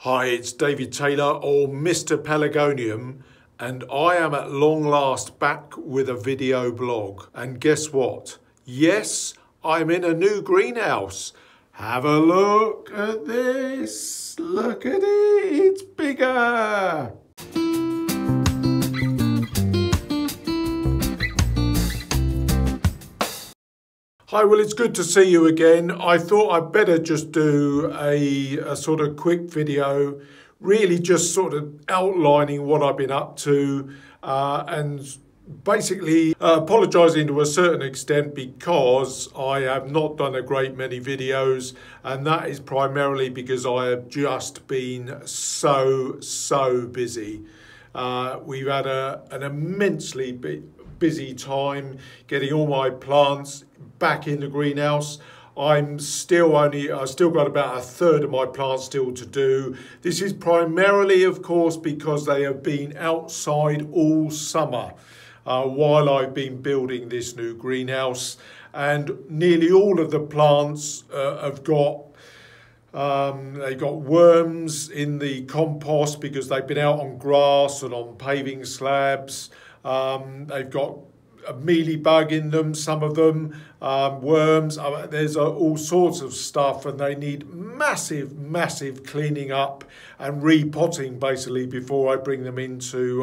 Hi, it's David Taylor, or Mr Pelargonium, and I am at long last back with a video blog. And guess what? Yes, I'm in a new greenhouse. Have a look at this. Look at it, it's bigger. Hi, well, it's good to see you again. I thought I'd better just do a sort of quick video, really just sort of outlining what I've been up to and basically apologising to a certain extent because I have not done a great many videos, and that is primarily because I have just been so busy. We've had an immensely busy time getting all my plants back in the greenhouse. I've still got about a third of my plants still to do. This is primarily, of course, because they have been outside all summer while I've been building this new greenhouse, and nearly all of the plants have got they've got worms in the compost because they've been out on grass and on paving slabs. They've got a mealybug in them, some of them, worms. There's all sorts of stuff, and they need massive cleaning up and repotting basically before I bring them into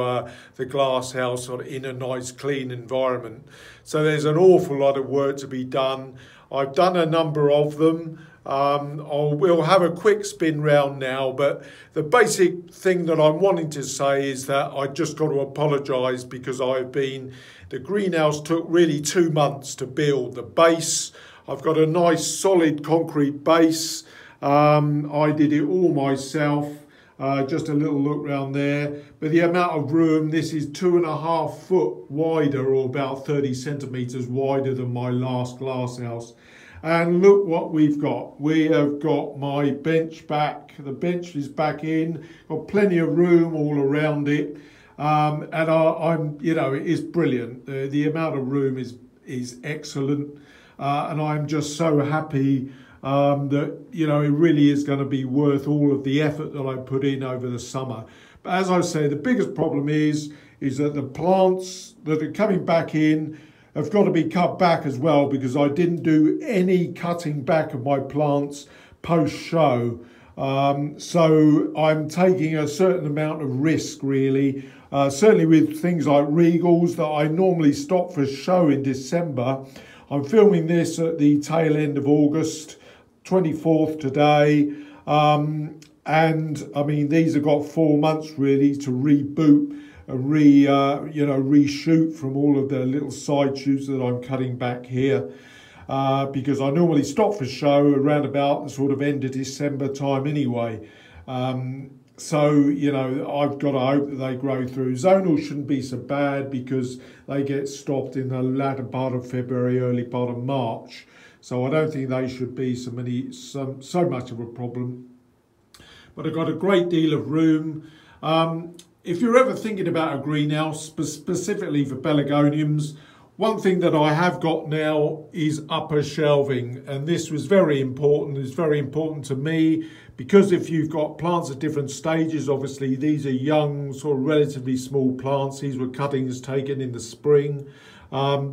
the glass house or in a nice clean environment. So there's an awful lot of work to be done. I've done a number of them. We'll have a quick spin round now, but the basic thing that I'm wanting to say is that I just got to apologise because the greenhouse took really 2 months to build. The base, I've got a nice solid concrete base. I did it all myself. Just a little look round there, but the amount of room, this is 2.5 foot wider, or about 30 centimetres wider than my last glass house. And look what we've got. We have got my bench back. The bench is back in. Got plenty of room all around it, and it is brilliant. The amount of room is excellent, and I'm just so happy that it really is going to be worth all of the effort that I put in over the summer. But as I say, the biggest problem is that the plants that are coming back in have got to be cut back as well, because I didn't do any cutting back of my plants post-show. So I'm taking a certain amount of risk, really. Certainly with things like regals that I normally stop for show in December. I'm filming this at the tail end of August, 24th today. And I mean, these have got 4 months really to reboot and reshoot from all of the little side shoots that I'm cutting back here, because I normally stop for show around about the sort of end of December time anyway. So I've got to hope that they grow through. Zonal shouldn't be so bad because they get stopped in the latter part of February, early part of March. So I don't think they should be so much of a problem. But I've got a great deal of room. If you're ever thinking about a greenhouse, specifically for pelargoniums, one thing that I have got now is upper shelving, and this was very important. It's very important to me because if you've got plants at different stages, obviously these are young, sort of relatively small plants. These were cuttings taken in the spring.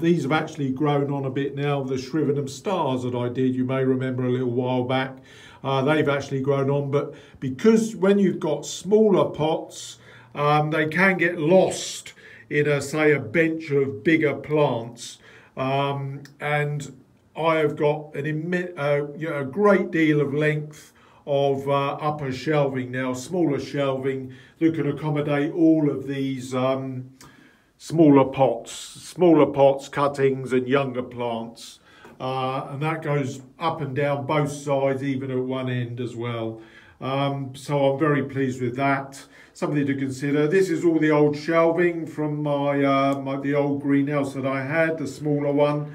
These have actually grown on a bit now. The Shrivenham stars that I did, you may remember a little while back, they've actually grown on. But because when you've got smaller pots, they can get lost in say a bench of bigger plants, and I have got a great deal of length of upper shelving now, smaller shelving that can accommodate all of these smaller pots, cuttings and younger plants, and that goes up and down both sides, even at one end as well. So I'm very pleased with that. Something to consider. This is all the old shelving from the old greenhouse that I had, the smaller one.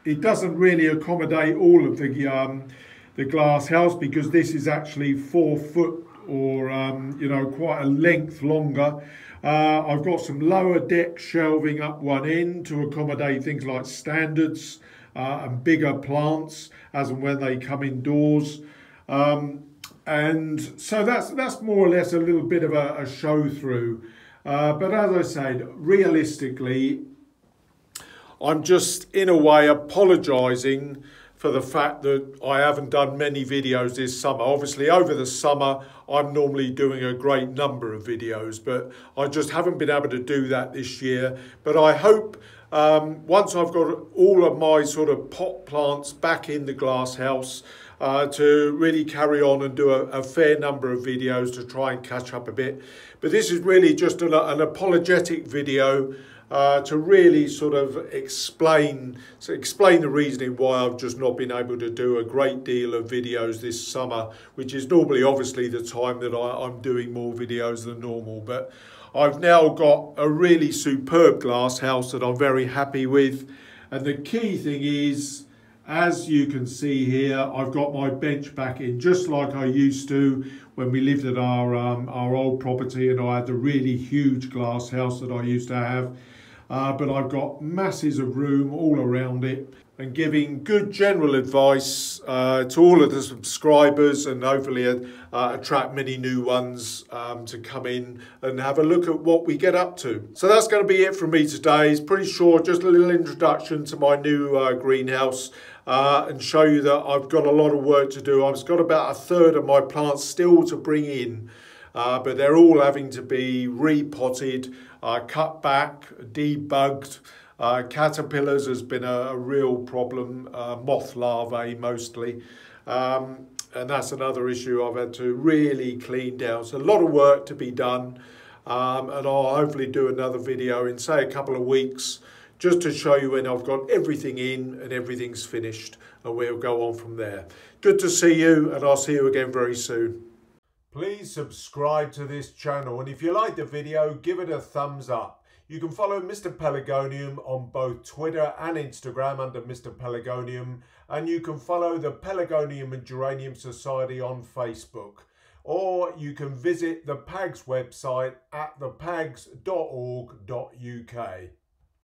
It doesn't really accommodate all of the glass house because this is actually 4 foot or quite a length longer. I've got some lower deck shelving up one end to accommodate things like standards and bigger plants as and when they come indoors. And so that's more or less a little bit of a show through. But as I said, realistically, I'm just in a way apologising for the fact that I haven't done many videos this summer. Obviously, over the summer, I'm normally doing a great number of videos, but I just haven't been able to do that this year. But I hope once I've got all of my sort of pot plants back in the glass house, to really carry on and do a fair number of videos to try and catch up a bit. But this is really just an apologetic video to really sort of explain the reasoning why I've just not been able to do a great deal of videos this summer, which is normally obviously the time that I'm doing more videos than normal. But I've now got a really superb glass house that I'm very happy with. And the key thing is, as you can see here, I've got my bench back in just like I used to when we lived at our old property, and I had the really huge glass house that I used to have. But I've got masses of room all around it, and giving good general advice to all of the subscribers, and hopefully attract many new ones to come in and have a look at what we get up to. So that's going to be it from me today. It's pretty short, just a little introduction to my new greenhouse, and show you that I've got a lot of work to do. I've got about a third of my plants still to bring in, but they're all having to be repotted, cut back, debugged. Caterpillars has been a real problem, moth larvae mostly, and that's another issue I've had to really clean down. So a lot of work to be done, and I'll hopefully do another video in say a couple of weeks just to show you when I've got everything in and everything's finished, and we'll go on from there. Good to see you, and I'll see you again very soon. Please subscribe to this channel, and if you like the video, give it a thumbs up. You can follow Mr Pelargonium on both Twitter and Instagram under Mr Pelargonium, and you can follow the Pelargonium and Geranium Society on Facebook, or you can visit the PAGS website at thepags.org.uk.